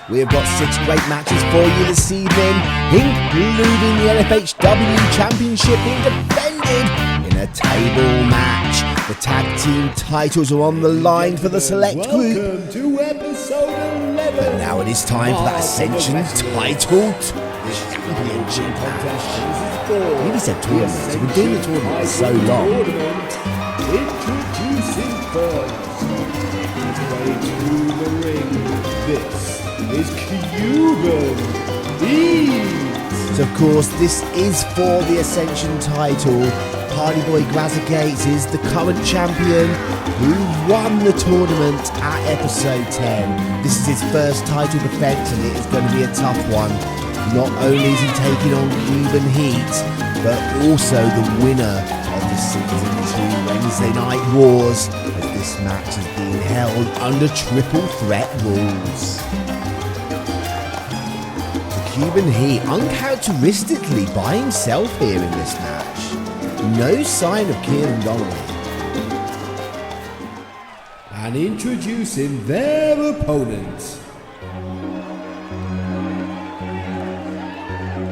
We have got 6 great matches for you this evening, including the N-FHW Championship being defended in a table match. The tag team titles are on the line for the select group. Welcome to episode 11. But now it is time for that Ascension title championship match. I nearly said tournament. We've been doing the tournament for so long. Introducing first, his way to the ring. This is Cuban. So of course, this is for the Ascension title. Party Boy Gates is the current champion who won the tournament at episode 10. This is his first title defense and it is going to be a tough one. Not only is he taking on Cuban Heat, but also the winner of the Season 2 Wednesday Night Wars, as this match is being held under triple threat rules. The Cuban Heat uncharacteristically by himself here in this match. No sign of Kieran Donnelly. And introducing their opponent.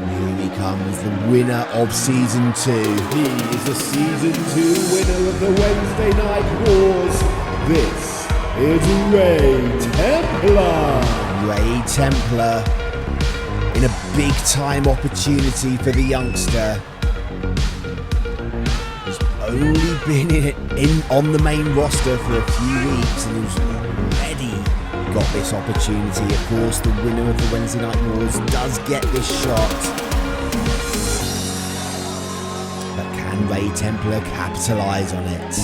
Here he comes, the winner of Season 2. He is the Season 2 winner of the Wednesday Night Wars. This is Ray Templar. Ray Templar in a big time opportunity for the youngster. Only been on the main roster for a few weeks and who's already got this opportunity. Of course, the winner of the Wednesday Night Wars does get this shot. But can Ray Templar capitalise on it?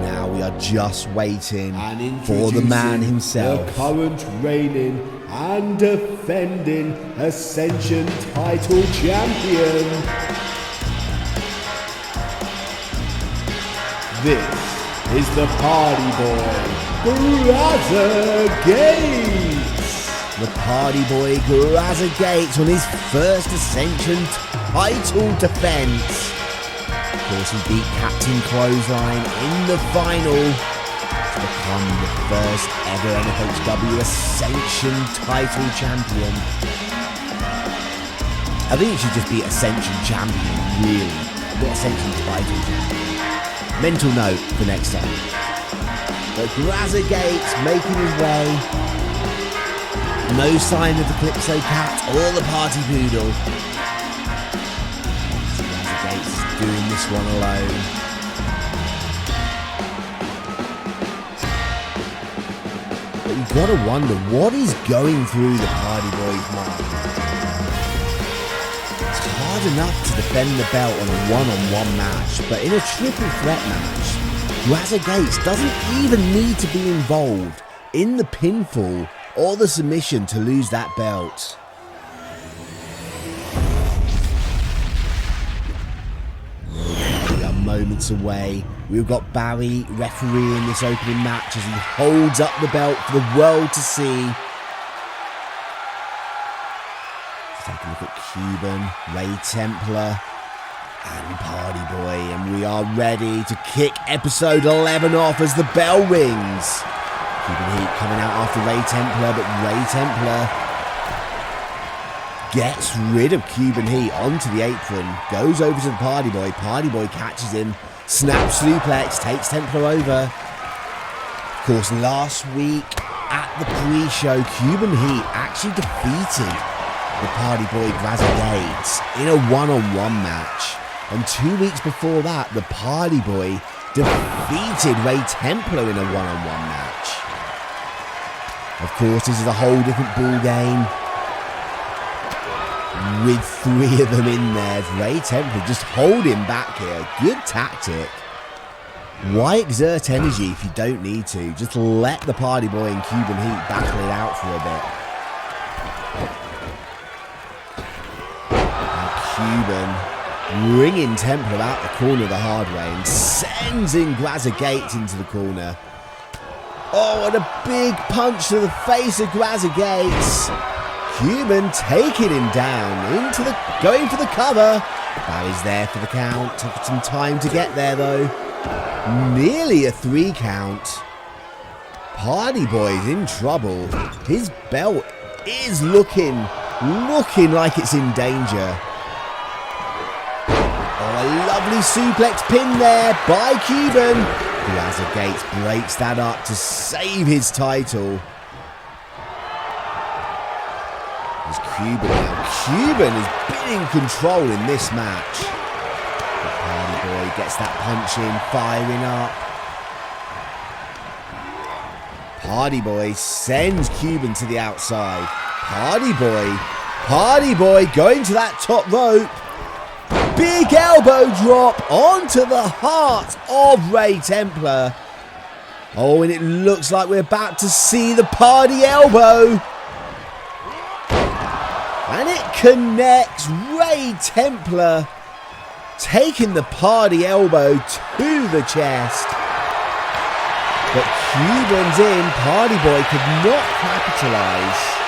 Now we are just waiting for the man himself. The current reigning and defending Ascension title champion. This is the Party Boy, Gates. The Party Boy Gates on his first Ascension title defense. Of course, he beat Captain Clothesline in the final to become the first ever N-FHW Ascension title champion. I think it should just be Ascension champion, really. Not Ascension title champion. Mental note for next time. But Gates making his way. No sign of the Calypso Cat or the Party Poodle. Gates is doing this one alone. You've got to wonder what is going through the Party Boy's mind. It's hard enough to defend the belt on a one-on-one match, but in a triple threat match, Gates doesn't even need to be involved in the pinfall or the submission to lose that belt. We are moments away. We've got Barry refereeing this opening match as he holds up the belt for the world to see. Let's take a look at Cuban, Ray Templar, and Party Boy, and we are ready to kick episode 11 off as the bell rings. Cuban Heat coming out after Ray Templar, but Ray Templar gets rid of Cuban Heat onto the apron, goes over to the Party Boy. Party Boy catches him. Snap suplex, takes Templar over. Of course, last week at the pre-show, Cuban Heat actually defeated the Party Boy Gates in a one-on-one match. And 2 weeks before that, the Party Boy defeated Ray Templar in a one-on-one match. Of course, this is a whole different ball game. With 3 of them in there, Ray Templar just hold him back here. Good tactic. Why exert energy if you don't need to? Just let the Party Boy and Cuban Heat battle it out for a bit. Now Cuban ringing Templar out the corner the hard way and sends in Gates into the corner. Oh, and a big punch to the face of Gates. Cuban taking him down going for the cover. Barry's there for the count. Took some time to get there though. Nearly a 3 count. Party Boy's in trouble. His belt is looking like it's in danger. Oh, a lovely suplex pin there by Cuban. Gates breaks that up to save his title. It's Cuban now. Cuban has been in control in this match. The Party Boy gets that punch in, firing up. Party Boy sends Cuban to the outside. Party Boy going to that top rope. Big elbow drop onto the heart of Ray Templar. Oh, and it looks like we're about to see the Party elbow. And it connects. Ray Templar taking the Party elbow to the chest. But Cuban's in. Party Boy could not capitalize.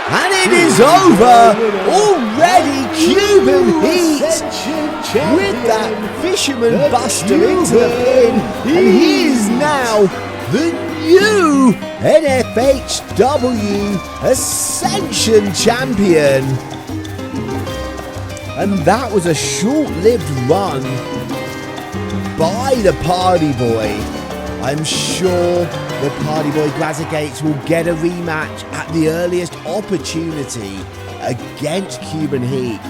And it is over. Already Cuban Heat with that Fisherman Buster into the pin. And he is now the new N-FHW Ascension champion. And that was a short-lived run by the Party Boy. I'm sure the Party Boy Gates will get a rematch at the earliest opportunity against Cuban Heat.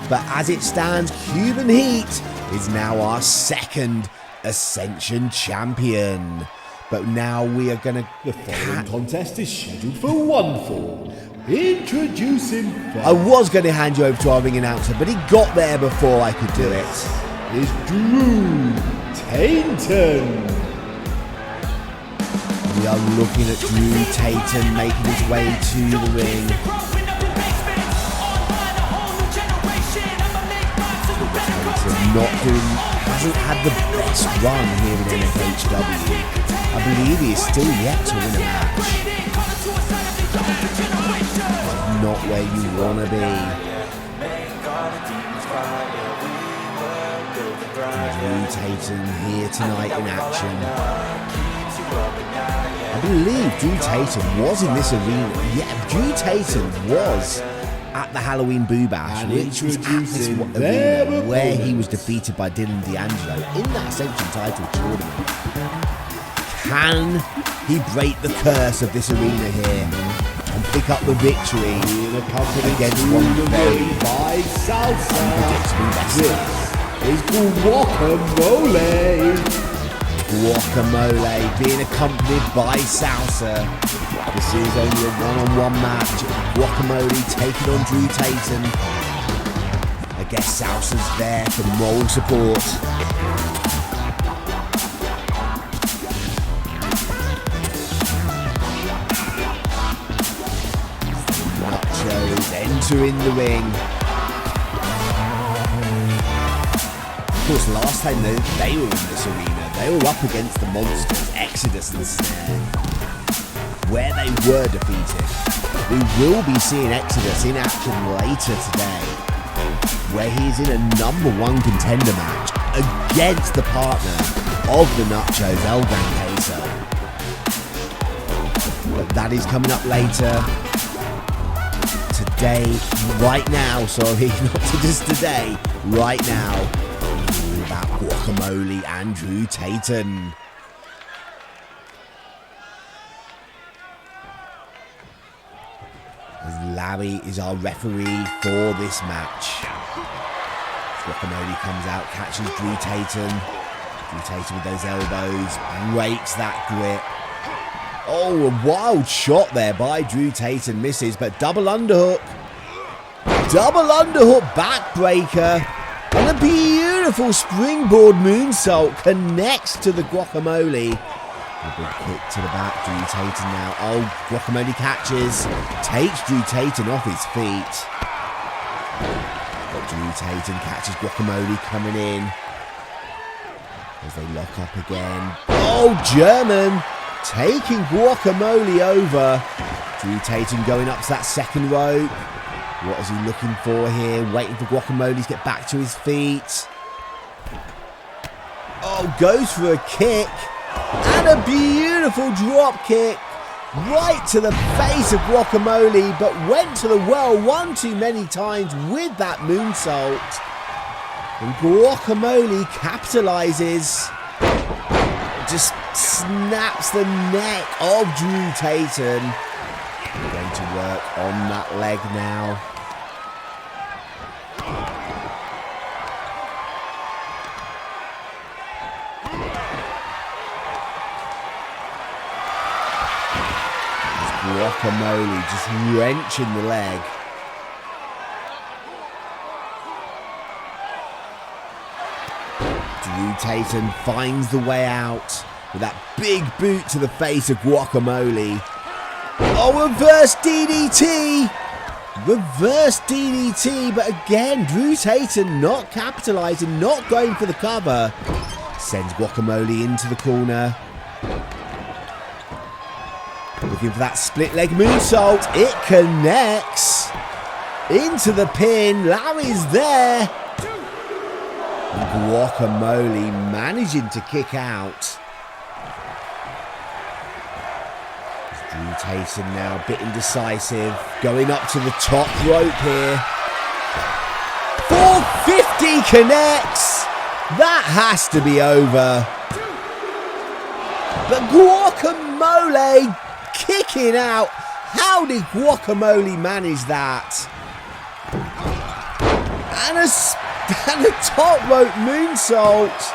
But as it stands, Cuban Heat is now our second Ascension champion. But now we are going to... The following contest is scheduled for one fall. Introducing... I was going to hand you over to our ring announcer, but he got there before I could do it. Is Dru Taynton. We are looking at Dru Taynton making his way to the ring. Hasn't had the best run here in N-FHW. I believe he is still yet to win a match. Not where you want to be. Dru Taynton here tonight in action. I believe Dru Taynton was in this arena. Yeah, Dru Taynton was at the Halloween Boo Bash, which was at this arena where he was defeated by Dylan D'Angelo in that Ascension title tournament. Can he break the curse of this arena here and pick up the victory against one of the very unpredictable wrestlers? Is Guacamole. Guacamole being accompanied by Salsa. This is only a one-on-one match. Guacamole taking on Dru Taynton. I guess Salsa's there for moral support. Nachos entering the ring. Of course, last time they were in this arena, they were up against the monsters, Exodus and Snare, where they were defeated. We will be seeing Exodus in action later today, where he's in a #1 contender match against the partner of the Nachos, Gran Queso. But that is coming up later. Today, right now, sorry, not just today, right now. About Guacamole and Dru Taynton. As Larry is our referee for this match. Guacamole comes out, catches Dru Taynton. Dru Taynton with those elbows, breaks that grip. Oh, a wild shot there by Dru Taynton, misses, but double underhook. Double underhook backbreaker. And a beautiful springboard moonsault connects to the Guacamole. A big kick to the back, Dru Taynton now. Oh, Guacamole catches, takes Dru Taynton off his feet. But Dru Taynton catches Guacamole coming in. As they lock up again. Oh, German taking Guacamole over. Dru Taynton going up to that second rope. What is he looking for here? Waiting for Guacamole to get back to his feet. Oh, goes for a kick. And a beautiful drop kick. Right to the face of Guacamole, but went to the well one too many times with that moonsault. And Guacamole capitalizes. Just snaps the neck of Dru Taynton. We're going to work on that leg now. Guacamole just wrenching the leg. Dru Taynton finds the way out with that big boot to the face of Guacamole. Oh, reverse DDT! Reverse DDT, but again, Dru Taynton not capitalizing, not going for the cover. Sends Guacamole into the corner. Looking for that split leg moonsault. It connects into the pin. Larry's there. And Guacamole managing to kick out. Dru Taynton now a bit indecisive. Going up to the top rope here. 450 connects. That has to be over. But Guacamole kicking out. How did Guacamole manage that? And a top rope moonsault.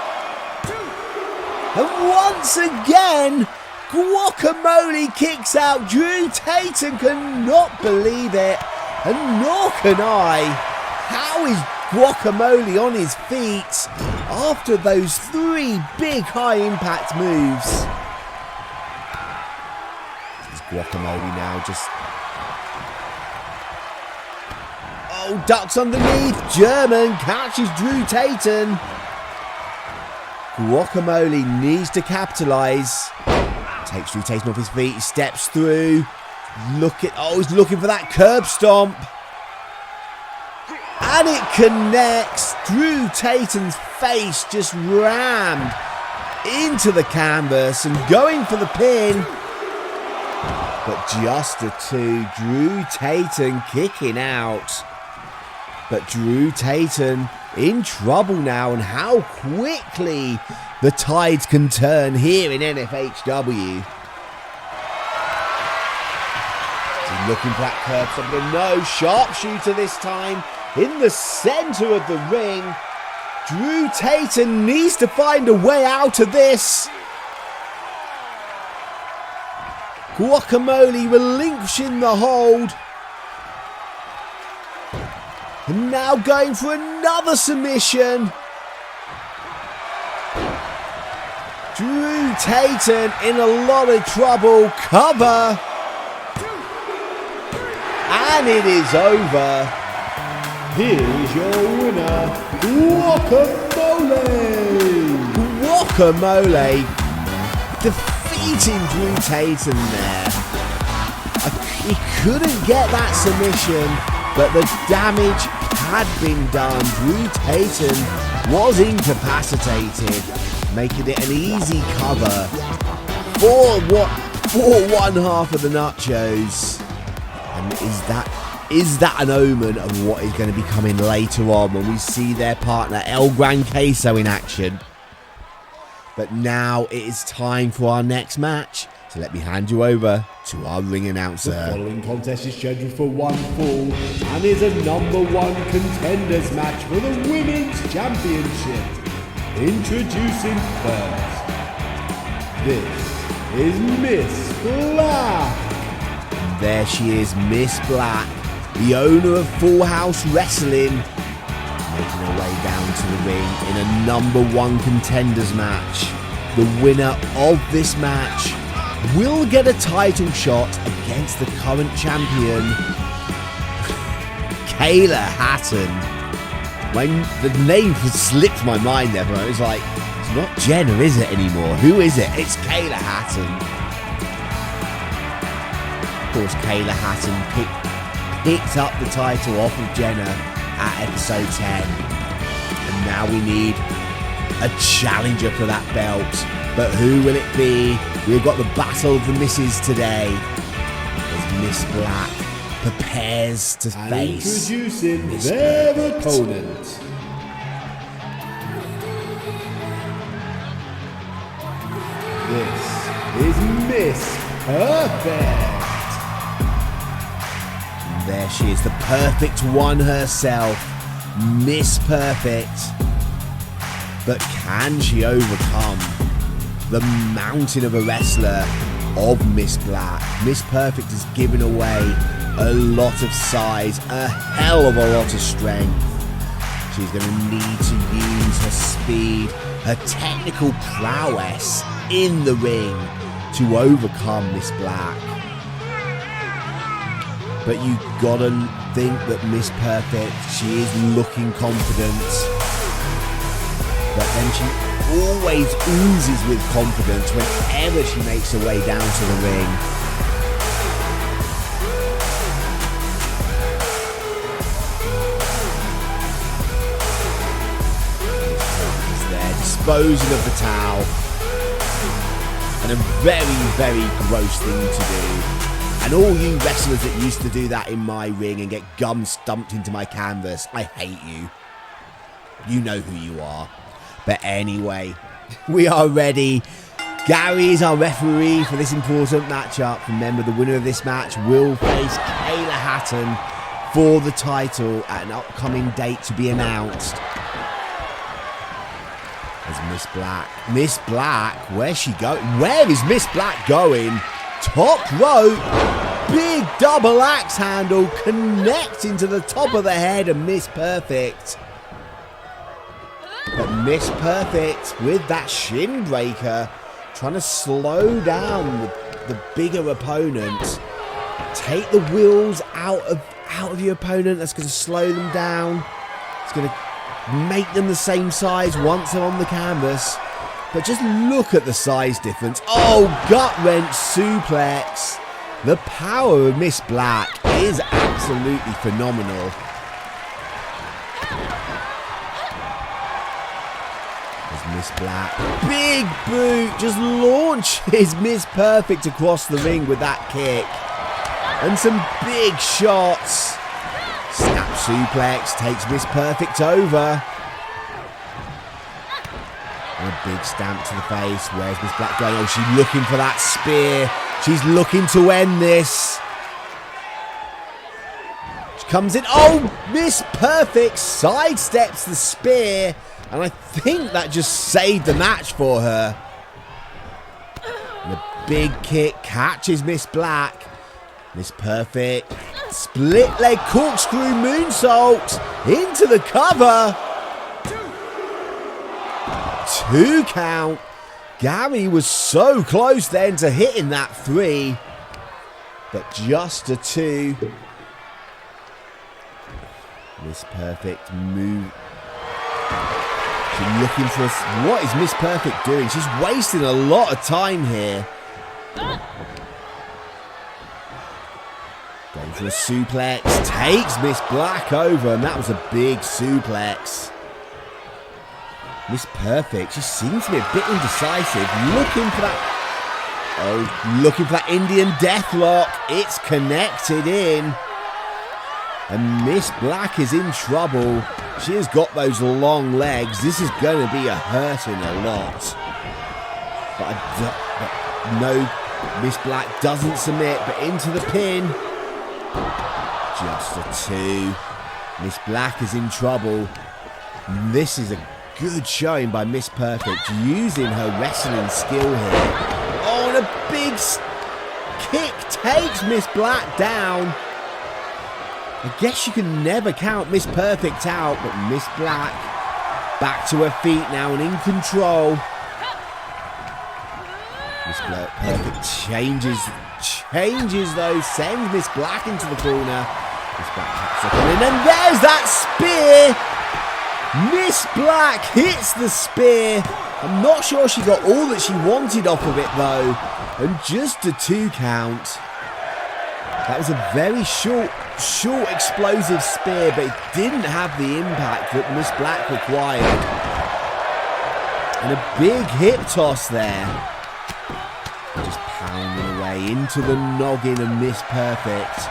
And once again, Guacamole kicks out. Dru Taynton cannot believe it. And nor can I. How is Guacamole on his feet after those 3 big high impact moves? Guacamole now just... Oh, ducks underneath. German catches Dru Taynton. Guacamole needs to capitalise. Takes Dru Taynton off his feet. Steps through. He's looking for that curb stomp. And it connects. Dru Taynton's face just rammed into the canvas and going for the pin. But just a 2, Dru Taynton kicking out. But Dru Taynton in trouble now, and how quickly the tides can turn here in N-FHW. He's looking for that curb stomp, but no, sharpshooter this time in the centre of the ring. Dru Taynton needs to find a way out of this. Guacamole relinquishing the hold. And now going for another submission. Dru Taynton in a lot of trouble. Cover. And it is over. Here is your winner, Guacamole. Guacamole defeating Dru Taynton there. He couldn't get that submission, but the damage had been done. Dru Taynton was incapacitated, making it an easy cover for one half of the Nachos. And is that an omen of what is going to be coming later on when we see their partner Gran Queso in action? But now it is time for our next match. So let me hand you over to our ring announcer. The following contest is scheduled for 1 fall and is a #1 contenders match for the Women's Championship. Introducing first, this is Miss Black. And there she is, Miss Black, the owner of Full House Wrestling, making her way down to the ring in a #1 contenders match. The winner of this match will get a title shot against the current champion, Kayla Hatton. The name slipped my mind there, but I was like, it's not Jenna, is it anymore? Who is it? It's Kayla Hatton. Of course, Kayla Hatton picked up the title off of Jenna at episode 10. And now we need a challenger for that belt. But who will it be? We've got the battle of the misses today. As Miss Black prepares to face introducing Miss their Perfect. opponent. This is Miss Perfect. There she is, the perfect one herself, Miss Perfect. But can she overcome the mountain of a wrestler of Miss Black? Miss Perfect has given away a lot of size, a hell of a lot of strength. She's going to need to use her speed, her technical prowess in the ring to overcome Miss Black. But you gotta think that Miss Perfect, she is looking confident. But then she always oozes with confidence whenever she makes her way down to the ring. She's there disposing of the towel. And a very, very gross thing to do. And all you wrestlers that used to do that in my ring and get gum stumped into my canvas, I hate you. You know who you are. But anyway, we are ready. Gary is our referee for this important matchup. Remember, the winner of this match will face Kayla Hatton for the title at an upcoming date to be announced. As Miss Black, where's she going? Where is Miss Black going? Top rope, big double axe handle connecting to the top of the head of Miss Perfect. But Miss Perfect with that shin breaker, trying to slow down the bigger opponent. Take the wheels out of your opponent. That's going to slow them down. It's going to make them the same size once they're on the canvas. But just look at the size difference. Oh, gut-wrench suplex. The power of Miss Black is absolutely phenomenal. As Miss Black, big boot, just launches Miss Perfect across the ring with that kick. And some big shots. Snap suplex takes Miss Perfect over. And a big stamp to the face. Where's Miss Black going? Oh, she's looking for that spear. She's looking to end this. She comes in. Oh, Miss Perfect sidesteps the spear. And I think that just saved the match for her. And a big kick catches Miss Black. Miss Perfect. Split leg corkscrew moonsault into the cover. 2 count. Gary was so close then to hitting that 3. But just a 2. Miss Perfect move. She's looking for us. What is Miss Perfect doing? She's wasting a lot of time here. Going for a suplex. Takes Miss Black over. And that was a big suplex. Miss Perfect, she seems to be a bit indecisive. Looking for that. Oh, looking for that Indian deathlock. It's connected in. And Miss Black is in trouble. She has got those long legs. This is going to be hurting a lot. But no, Miss Black doesn't submit, but into the pin. Just a 2. Miss Black is in trouble. This is a good showing by Miss Perfect, using her wrestling skill here. Oh, and a big kick takes Miss Black down. I guess you can never count Miss Perfect out, but Miss Black back to her feet now and in control. Miss Perfect changes though, sends Miss Black into the corner. Miss Black pops up and there's that spear. Miss Black hits the spear. I'm not sure she got all that she wanted off of it though. And just a 2 count. That was a very short explosive spear, but it didn't have the impact that Miss Black required. And a big hip toss there. Just pounding away into the noggin of Miss Perfect.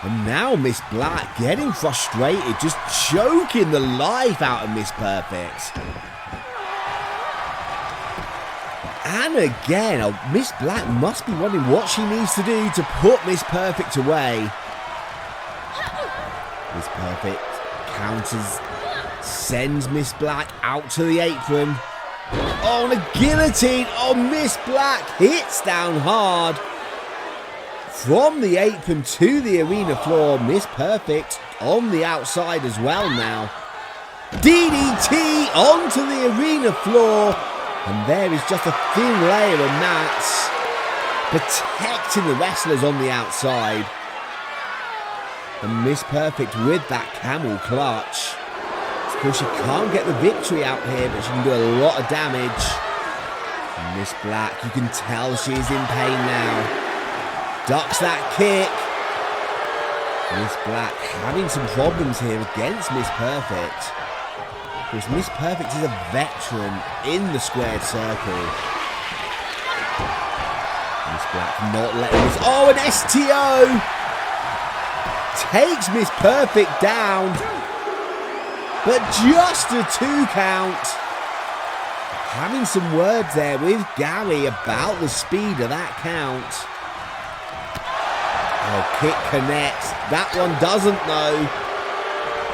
And now Miss Black getting frustrated, just choking the life out of Miss Perfect. And again, Miss Black must be wondering what she needs to do to put Miss Perfect away. Miss Perfect counters, sends Miss Black out to the apron. Oh, and a guillotine. Oh, Miss Black hits down hard. From the apron to the arena floor, Miss Perfect on the outside as well now. DDT onto the arena floor. And there is just a thin layer of mats protecting the wrestlers on the outside. And Miss Perfect with that camel clutch. Of course, she can't get the victory out here, but she can do a lot of damage. And Miss Black, you can tell she is in pain now. Ducks that kick. Miss Black having some problems here against Miss Perfect. Of course, Miss Perfect is a veteran in the squared circle. Miss Black not letting this... Oh, an STO! Takes Miss Perfect down. But just a 2 count. Having some words there with Gary about the speed of that count. Oh, kick connects. That one doesn't though.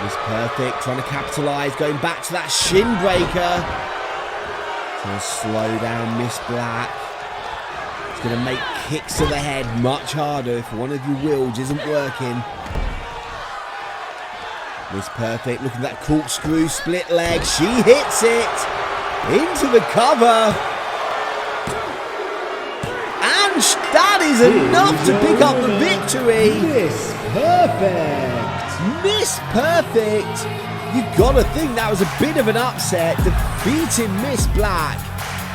Miss Perfect trying to capitalise, going back to that shin breaker. Trying to slow down Miss Black. It's going to make kicks to the head much harder if one of your wills isn't working. Miss Perfect looking at that corkscrew split leg. She hits it into the cover. And that is enough to pick up the victory. Miss Perfect. Miss Perfect. You gotta think that was a bit of an upset, defeating Miss Black.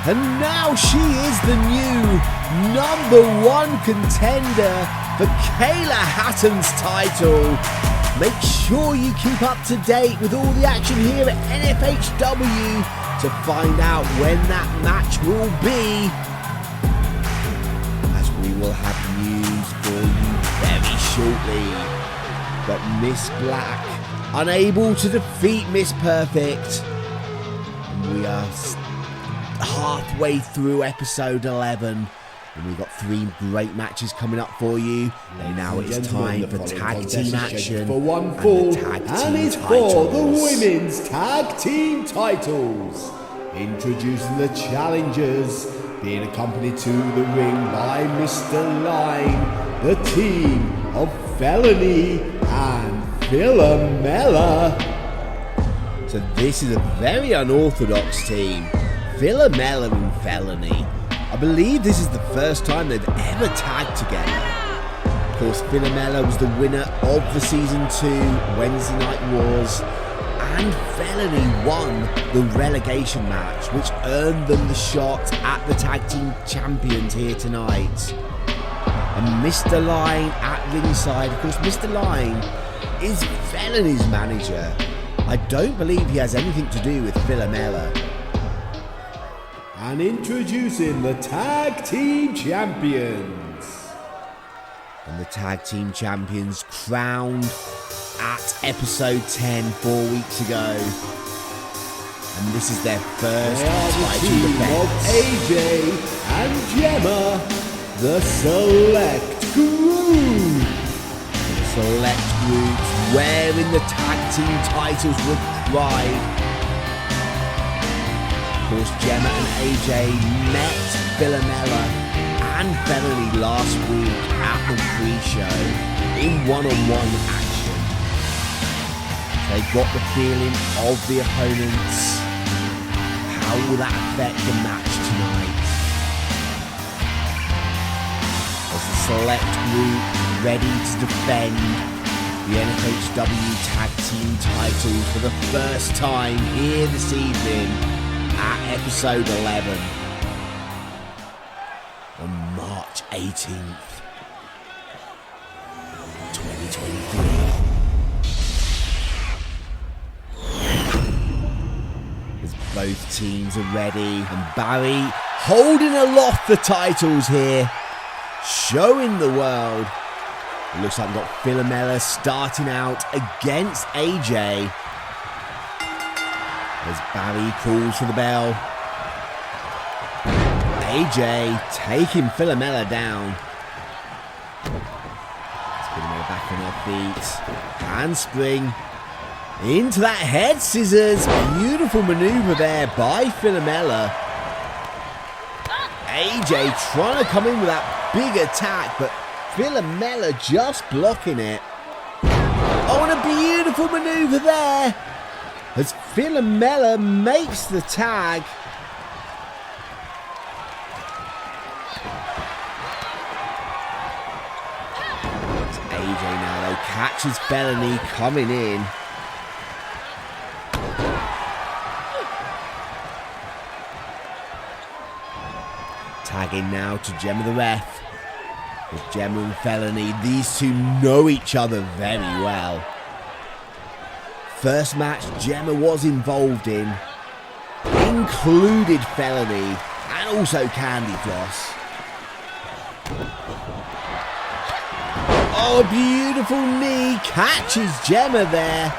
And now she is the new #1 contender for Kayla Hatton's title. Make sure you keep up to date with all the action here at N-FHW to find out when that match will be. As we will have news for you very shortly. But Miss Black unable to defeat Miss Perfect. And we are halfway through episode 11. And we've got 3 great matches coming up for you. And now it's time for tag team action for one fall, and it's for the women's tag team titles. Introducing the challengers, being accompanied to the ring by Mr. Line, the team of Felony and Philomela. So this is a very unorthodox team. Philomela and Felony. I believe this is the first time they've ever tagged together. Of course, Philomela was the winner of the Season 2 Wednesday Night Wars, and Felony won the relegation match, which earned them the shot at the Tag Team Champions here tonight. And Mr. Line at ringside. Of course, Mr. Line is Felony's manager. I don't believe he has anything to do with Philomela. And introducing the Tag Team Champions. And the Tag Team Champions crowned at episode 10 4 weeks ago. And this is their first title defense. AJ and Gemma, the Select Group. The Select Groups wearing the Tag Team titles with pride. Of course, Gemma and AJ met Philomela and Felony last week at the pre-show in one-on-one action. They got the feeling of the opponents. How will that affect the match tonight? As the Select Group ready to defend the N-FHW Tag Team titles for the first time here this evening at episode 11 on March 18th, 2023. Both teams are ready, and Barry holding aloft the titles here, showing the world. It looks like we've got Philomela starting out against AJ. As Barry calls for the bell. AJ taking Philomela down. Philomela back on her feet. Handspring into that head scissors. Beautiful maneuver there by Philomela. AJ trying to come in with that big attack, but Philomela just blocking it. Oh, and a beautiful maneuver there as Philomela makes the tag. It's AJ now though, catches Felony coming in. Tagging now to Gemma the ref. With Gemma and Felony, these two know each other very well. First match Gemma was involved in included Felony and also Candy Floss. Oh, a beautiful knee catches Gemma there.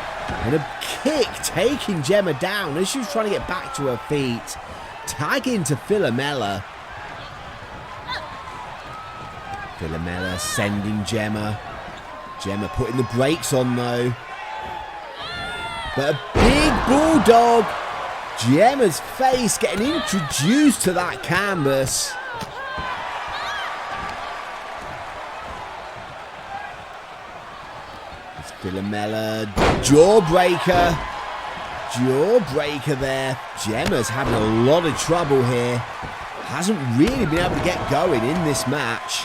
And a kick taking Gemma down as she was trying to get back to her feet. Tagging to Philomela. Philomela sending Gemma. Gemma putting the brakes on though. But a big bulldog. Gemma's face getting introduced to that canvas. It's Philomela. Jawbreaker. Jawbreaker there. Gemma's having a lot of trouble here. Hasn't really been able to get going in this match.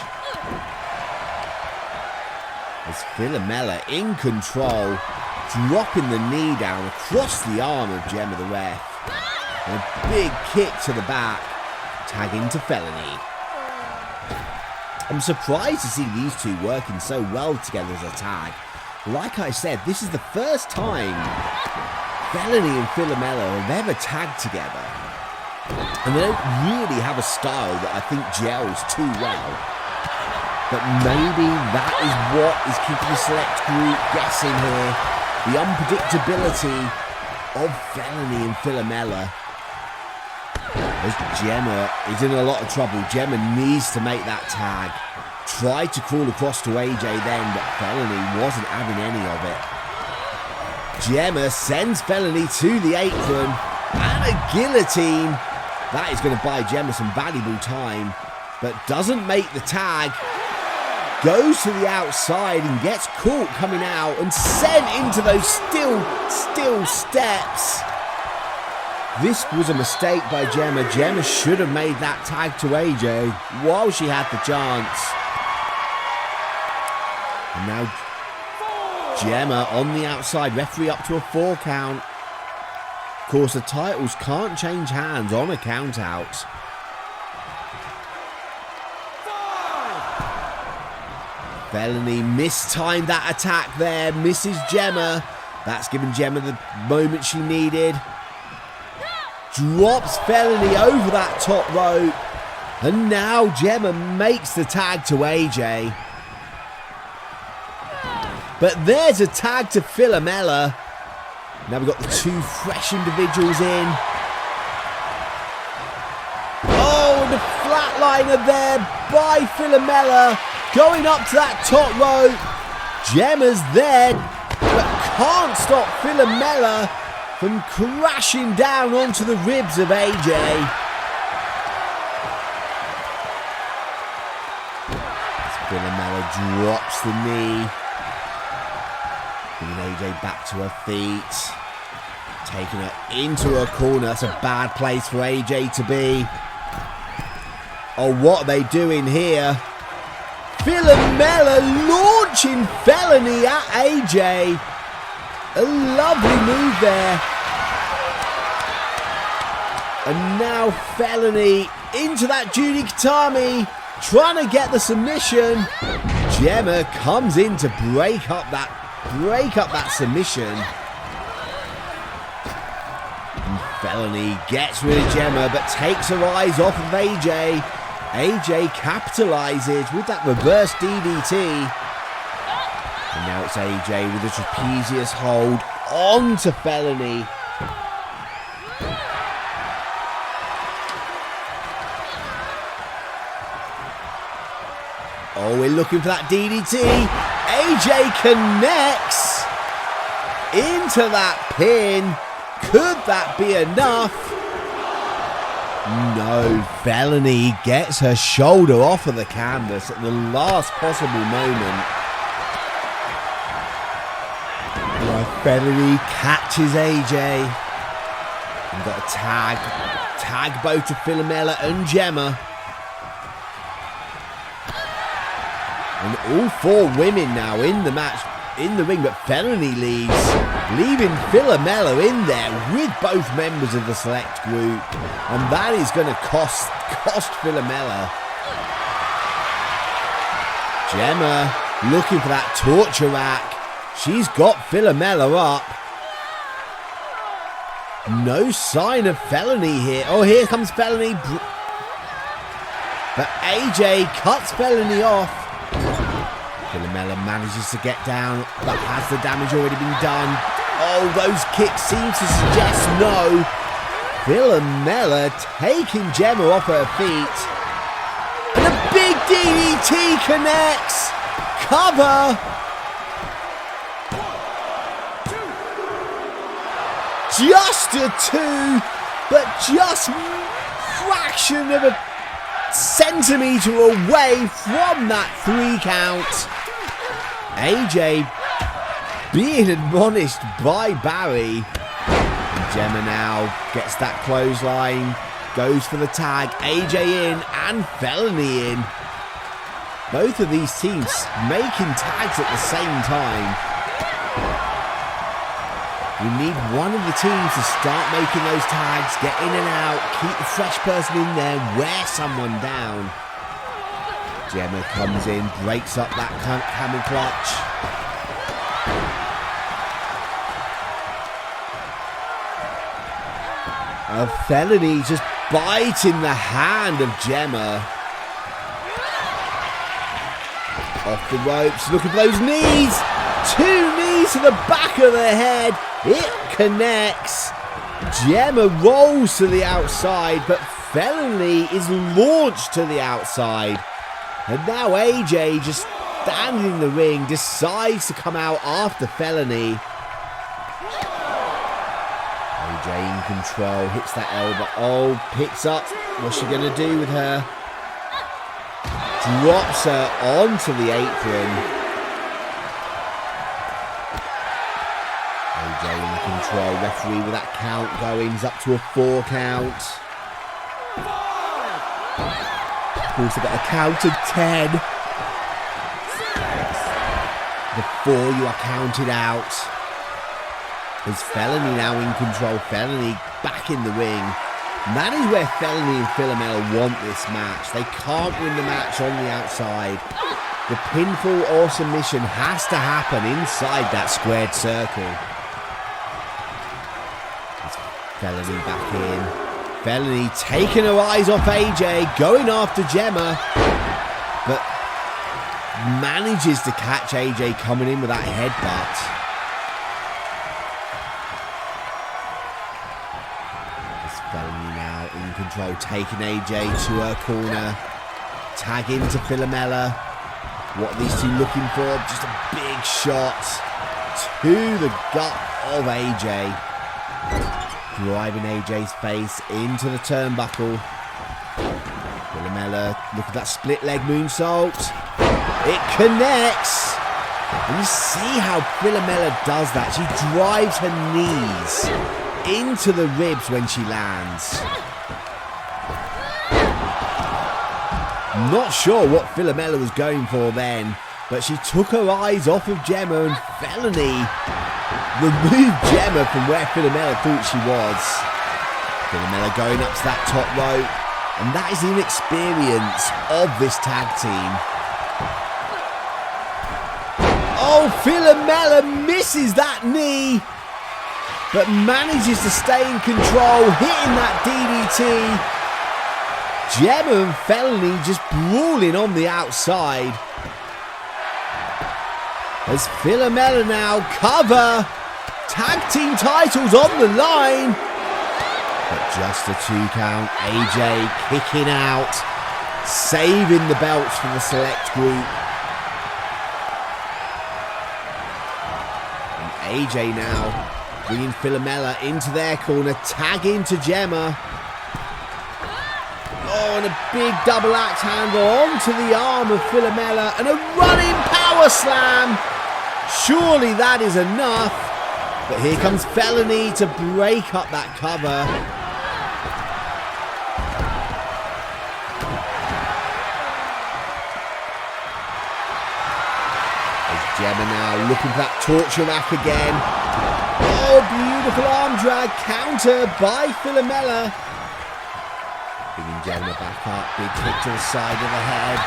As Philomela in control, dropping the knee down across the arm of Gemma the ref. And a big kick to the back, tagging to Felony. I'm surprised to see these two working so well together as a tag. Like I said, this is the first time Felony and Philomela have ever tagged together. And they don't really have a style that I think gels too well. But maybe that is what is keeping the select group guessing here. The unpredictability of Felony and Philomela. As Gemma is in a lot of trouble. Gemma needs to make that tag. Tried to crawl across to AJ then, but Felony wasn't having any of it. Gemma sends Felony to the apron. And a guillotine. That is going to buy Gemma some valuable time. But doesn't make the tag. Goes to the outside and gets caught coming out and sent into those still steps. This was a mistake by Gemma. Gemma should have made that tag to AJ while she had the chance. And now Gemma on the outside, referee up to a 4 count. Of course, the titles can't change hands on a count out. Felony mistimed that attack there, misses Gemma. That's given Gemma the moment she needed. Drops Felony over that top rope. And now Gemma makes the tag to AJ. But there's a tag to Philomela. Now we've got the two fresh individuals in. Oh, the flatliner there by Philomela. Going up to that top rope. Gemma's there, but can't stop Philomela from crashing down onto the ribs of AJ. As Philomela drops the knee. Bringing AJ back to her feet. Taking her into her corner. That's a bad place for AJ to be. Oh, what are they doing here? Philomela launching Felony at AJ. A lovely move there. And now Felony into that Judy Katami, trying to get the submission. Gemma comes in to break up that submission. And Felony gets rid of Gemma, but takes her eyes off of AJ. AJ capitalizes with that reverse DDT. And now it's AJ with a trapezius hold onto Felony. Oh, we're looking for that DDT. AJ connects into that pin. Could that be enough? No, Felony gets her shoulder off of the canvas at the last possible moment. Felony catches AJ. And got a tag. Tag both to Philomela and Gemma. And all 4 women now in the match, in the ring, but Felony leaves, leaving Philomela in there with both members of the select group. And that is going to cost Philomela. Gemma looking for that torture rack. She's got Philomela up. No sign of Felony here. Oh, here comes Felony. But AJ cuts Felony off. Philomela manages to get down, but has the damage already been done? Oh, those kicks seem to suggest no. Philomela taking Gemma off her feet. And a big DDT connects. Cover. Just a 2, but just fraction of a centimetre away from that 3 count. AJ being admonished by Barry. And Gemma now gets that clothesline, goes for the tag. AJ in and Felony in. Both of these teams making tags at the same time. We need one of the teams to start making those tags, get in and out, keep the fresh person in there, wear someone down. Gemma comes in, breaks up that camel clutch. Felony just biting the hand of Gemma. Off the ropes, looking for those knees. 2 knees to the back of the head. It connects. Gemma rolls to the outside, but Felony is launched to the outside. And now AJ, just standing in the ring, decides to come out after Felony. AJ in control, hits that elbow. Oh, picks up. What's she going to do with her? Drops her onto the apron. AJ in control. Referee with that count going. He's up to a 4 count. Also got a count of 10. Before you are counted out. There's Felony now in control. Felony back in the ring. And that is where Felony and Philomela want this match. They can't win the match on the outside. The pinfall or submission has to happen inside that squared circle. There's Felony back in. Felony taking her eyes off AJ, going after Gemma, but manages to catch AJ coming in with that headbutt. It's Felony now in control, taking AJ to her corner, tag into Philomela. What are these two looking for? Just a big shot to the gut of AJ. Driving AJ's face into the turnbuckle. Philomela, look at that split leg moonsault. It connects. And you see how Philomela does that. She drives her knees into the ribs when she lands. Not sure what Philomela was going for then, but she took her eyes off of Gemma, and Felony removed Gemma from where Philomela thought she was. Philomela going up to that top rope, and that is the inexperience of this tag team. Oh, Philomela misses that knee. but manages to stay in control, hitting that DDT. Gemma and Felony just brawling on the outside. As Philomela now cover. Tag team titles on the line. But just a 2 count. AJ kicking out. Saving the belts for the select group. And AJ now bringing Philomela into their corner. Tagging to Gemma. Oh, and a big double axe handle onto the arm of Philomela. And a running power slam. Surely that is enough. But here comes Felony to break up that cover. As Gemma now looking for that torture rack again. Oh, beautiful arm drag counter by Philomela. Bringing Gemma back up. Big kick to the side of the head.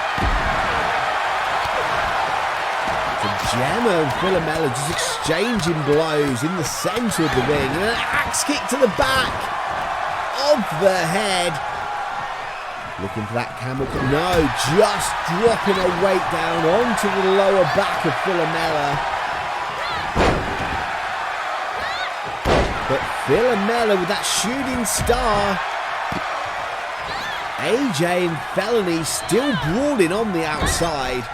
Gemma and Philomela just exchanging blows in the centre of the ring. And an axe kick to the back of the head. Looking for that camel. No, just dropping her weight down onto the lower back of Philomela. But Philomela with that shooting star. AJ and Felony still brawling on the outside.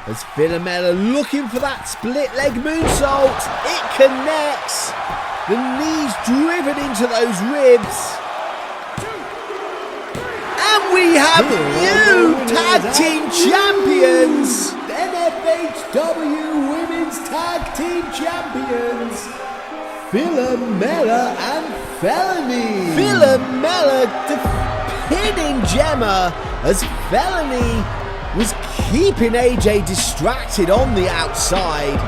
As Philomela looking for that split leg moonsault. It connects. The knees driven into those ribs. And we have new tag team champions. N-FHW Women's Tag Team Champions. Philomela and Felony. Philomela pinning Gemma as Felony was keeping AJ distracted on the outside.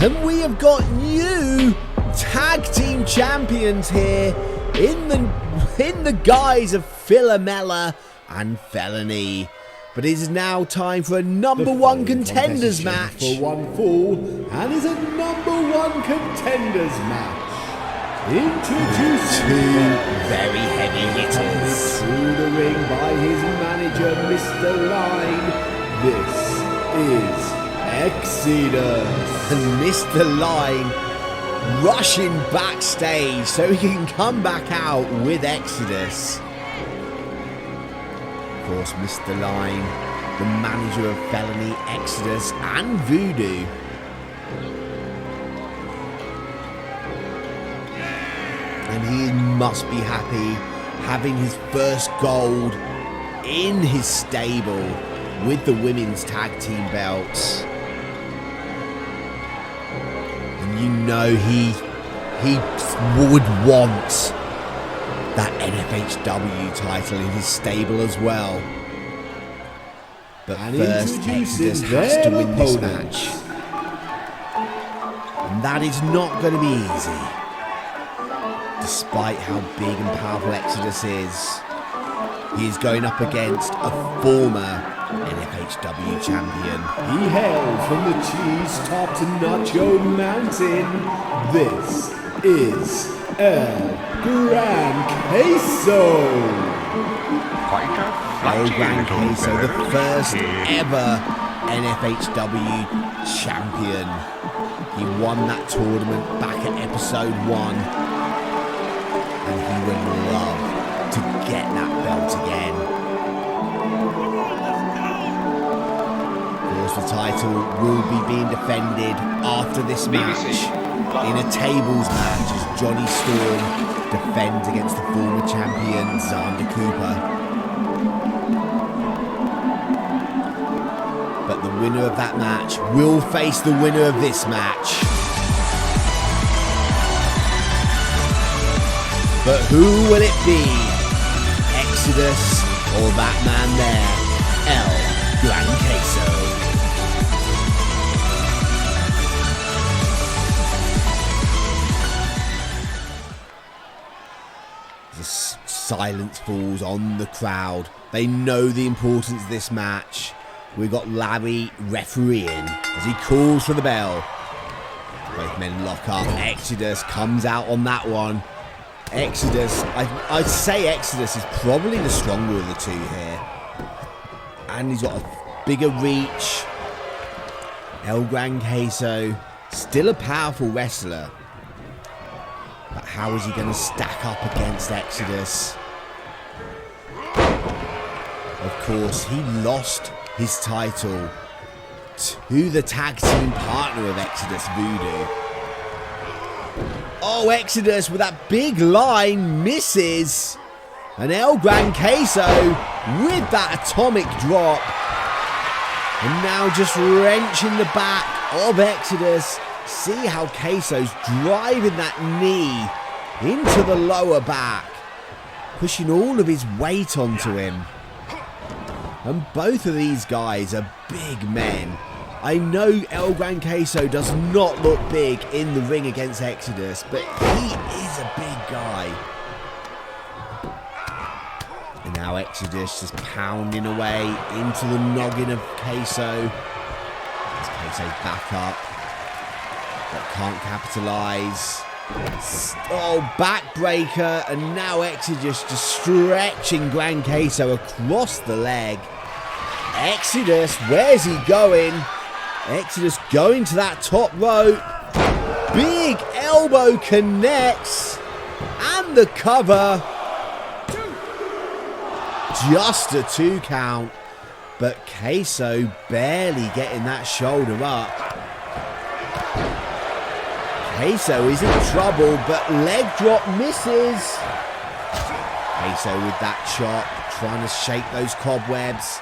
And we have got new tag team champions here in the guise of Philomela and Felony. But it is now time for a number one contenders match. For one fall, and is a number one contenders match. Introducing two very heavy hitters. Through the ring by his manager, Mr. Line. This is Exodus. And Mr. Line rushing backstage so he can come back out with Exodus. Of course, Mr. Line, the manager of Felony, Exodus, and Voodoo. And he must be happy having his first gold in his stable with the women's tag team belts. And you know he would want that N-FHW title in his stable as well. But first, Exodus has to win this match. And that is not going to be easy. Despite how big and powerful Exodus is, he is going up against a former N-FHW champion. He hails from the cheese-topped Nacho Mountain. This is Gran Queso. Gran Queso, the first ever N-FHW champion. He won that tournament back at episode 1. And he would love to get that belt again. Of course, the title will be being defended after this match in a tables match as Jonny Storm defends against the former champion Xander Cooper. But the winner of that match will face the winner of this match. But who will it be? Exodus or that man there, Gran Queso? The silence falls on the crowd. They know the importance of this match. We've got Larry refereeing as he calls for the bell. Both men lock up. Exodus comes out on that one. Exodus, I'd say Exodus is probably the stronger of the two here. And he's got a bigger reach. El Gran Queso, still a powerful wrestler. But how is he going to stack up against Exodus? Of course, he lost his title to the tag team partner of Exodus, Voodoo. Oh, Exodus with that big line misses. And El Gran Queso with that atomic drop. And now just wrenching the back of Exodus. See how Queso's driving that knee into the lower back. Pushing all of his weight onto him. And both of these guys are big men. I know El Gran Queso does not look big in the ring against Exodus, but he is a big guy. And now Exodus just pounding away into the noggin of Queso. As Queso back up, but can't capitalise. Oh, backbreaker, and now Exodus just stretching Gran Queso across the leg. Exodus, where's he going? Exodus going to that top rope. Big elbow connects. And the cover. Just a 2 count. But Queso barely getting that shoulder up. Queso is in trouble, but leg drop misses. Queso with that chop, trying to shake those cobwebs.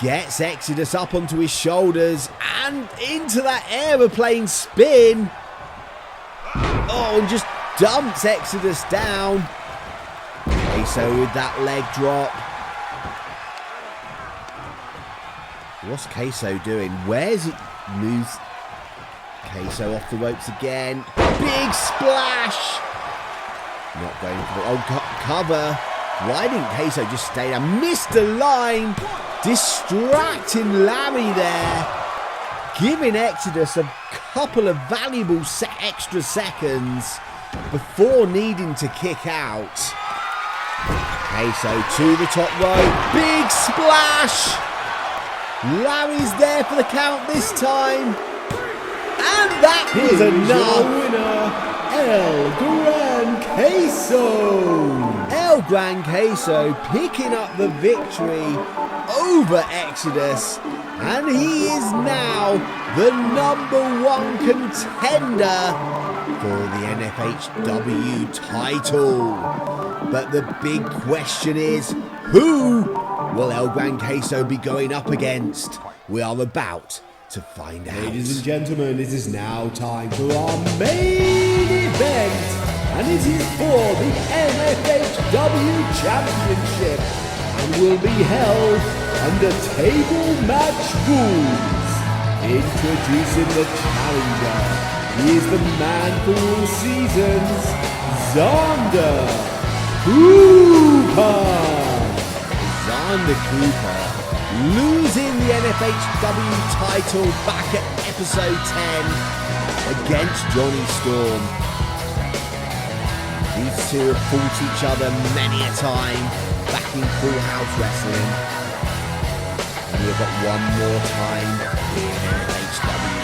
Gets Exodus up onto his shoulders and into that aeroplane spin. Oh, and just dumps Exodus down. Queso with that leg drop. What's Queso doing? Where's it? Moves Queso off the ropes again. Big splash. Not going for the cover. Why didn't Queso just stay there? Missed the line. Distracting Larry there. Giving Exodus a couple of valuable extra seconds before needing to kick out. Queso to the top rope. Big splash. Larry's there for the count this time. And that was enough. Your winner, El Gran Queso. El Gran Queso picking up the victory over Exodus. And he is now the #1 contender for the N-FHW title. But the big question is, who will El Gran Queso be going up against? We are about to find out. Ladies and gentlemen, it is now time for our main event, and it is for the N-FHW Championship, and will be held under table match rules. Introducing the challenger, he is the man for all seasons, Xander Cooper, losing the N-FHW title back at episode 10 against Jonny Storm. These two have fought each other many a time back in Full House Wrestling. And we've got one more time in N-FHW.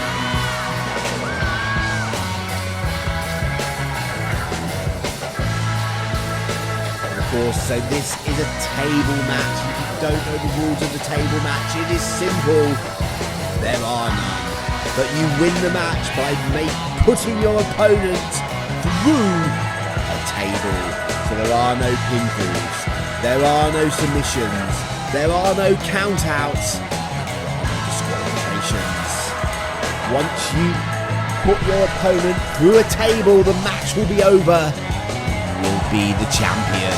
Of course, so this is a table match. If you don't know the rules of the table match, it is simple. There are none. But you win the match by putting your opponent through a table. So there are no pinfalls. There are no submissions. There are no countouts. No disqualifications. Once you put your opponent through a table, the match will be over. You will be the champion.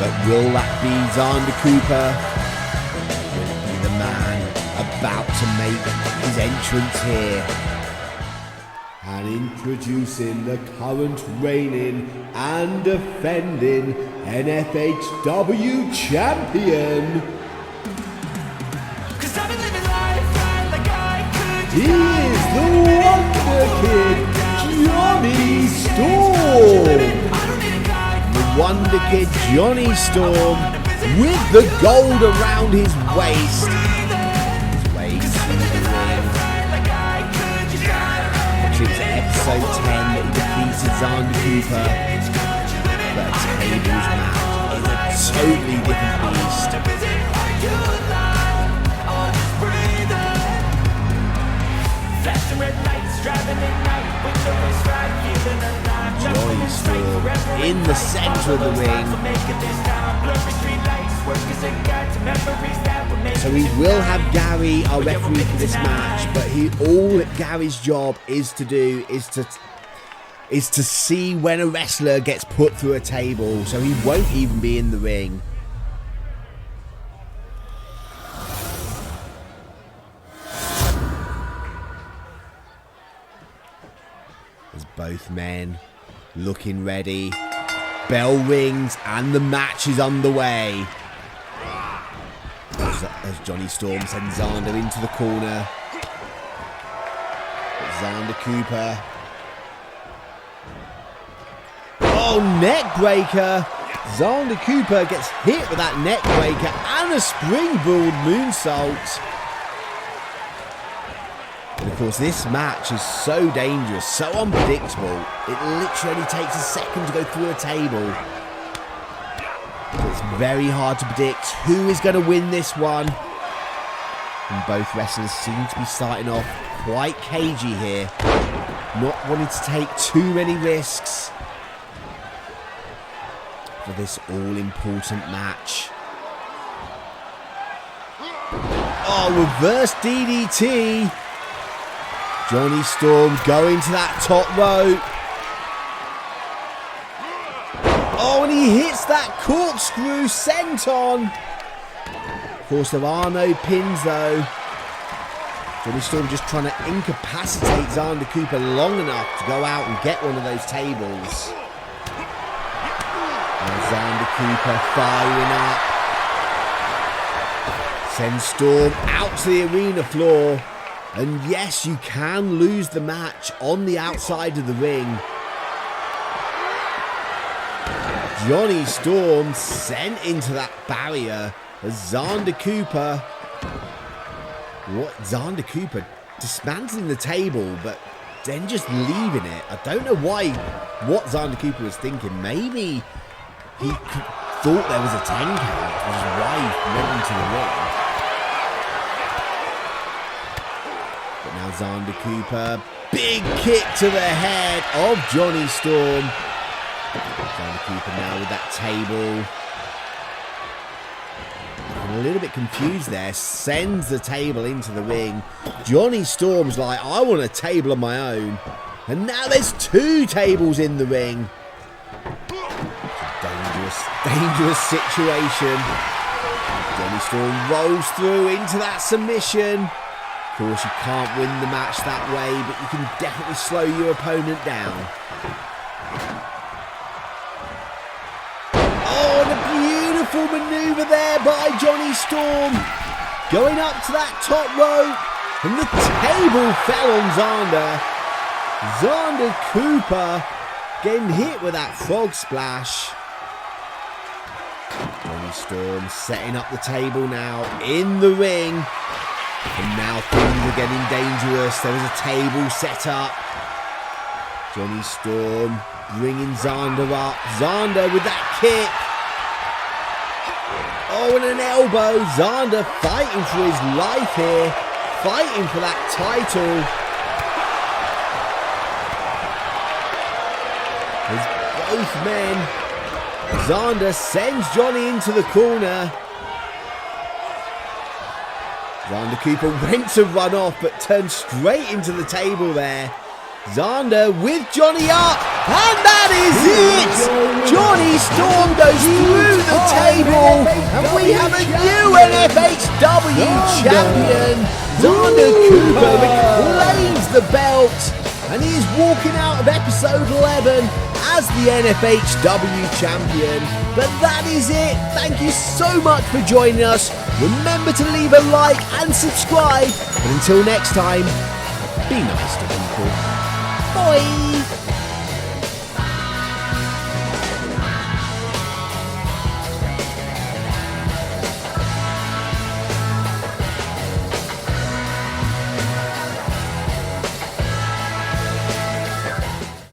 But will that be Xander Cooper? Will it be the man about to make his entrance here? And introducing the current reigning and defending N-FHW champion, he Wonder Kid, Jonny Storm. The Wonder Kid, Jonny Storm, with the gold around his waist. His way to the ring. Which is episode 10 that he defeated Xander Cooper. But a tables match is a totally different beast. Jonny Storm in the centre of the ring. So we will have Gary, our referee, for this match, but all that Gary's job is to do is to see when a wrestler gets put through a table, so he won't even be in the ring. As both men looking ready, bell rings and the match is underway. As Jonny Storm sends Xander into the corner. Xander Cooper. Oh, neck breaker. Xander Cooper gets hit with that neck breaker and a springboard moonsault. And of course, this match is so dangerous, so unpredictable. It literally takes a second to go through a table. It's very hard to predict who is going to win this one. And both wrestlers seem to be starting off quite cagey here. Not wanting to take too many risks for this all-important match. Oh, reverse DDT. Jonny Storm going to that top rope. Oh, and he hits that corkscrew senton. Of course, there are no pins, though. Jonny Storm just trying to incapacitate Xander Cooper long enough to go out and get one of those tables. And Xander Cooper firing up. Sends Storm out to the arena floor. And yes, you can lose the match on the outside of the ring. Jonny Storm sent into that barrier as Xander Cooper dismantling the table, but then just leaving it. I don't know what Xander Cooper was thinking. Maybe he thought there was a 10 count, which is why he went into the ring. But now Xander Cooper, big kick to the head of Jonny Storm. Xander Cooper now with that table. I'm a little bit confused there. Sends the table into the ring. Jonny Storm's like, I want a table of my own. And now there's 2 tables in the ring. Dangerous situation. Jonny Storm rolls through into that submission. Of course, you can't win the match that way, but you can definitely slow your opponent down. Oh, and a beautiful maneuver there by Jonny Storm. Going up to that top rope, and the table fell on Xander. Xander Cooper getting hit with that frog splash. Jonny Storm setting up the table now in the ring. And now things are getting dangerous. There was a table set up. Jonny Storm bringing Xander up. Xander with that kick. Oh, and an elbow. Xander fighting for his life here. Fighting for that title. As both men. Xander sends Jonny into the corner. Xander Cooper went to run off, but turned straight into the table there. Xander with Jonny up, and that is it! Jonny Storm goes through the table, and we have a new N-FHW champion. Xander Cooper reclaims the belt, and he is walking out of episode 11 as the N-FHW champion. But that is it. Thank you so much for joining us. Remember to leave a like and subscribe. But until next time, be nice to people. Bye.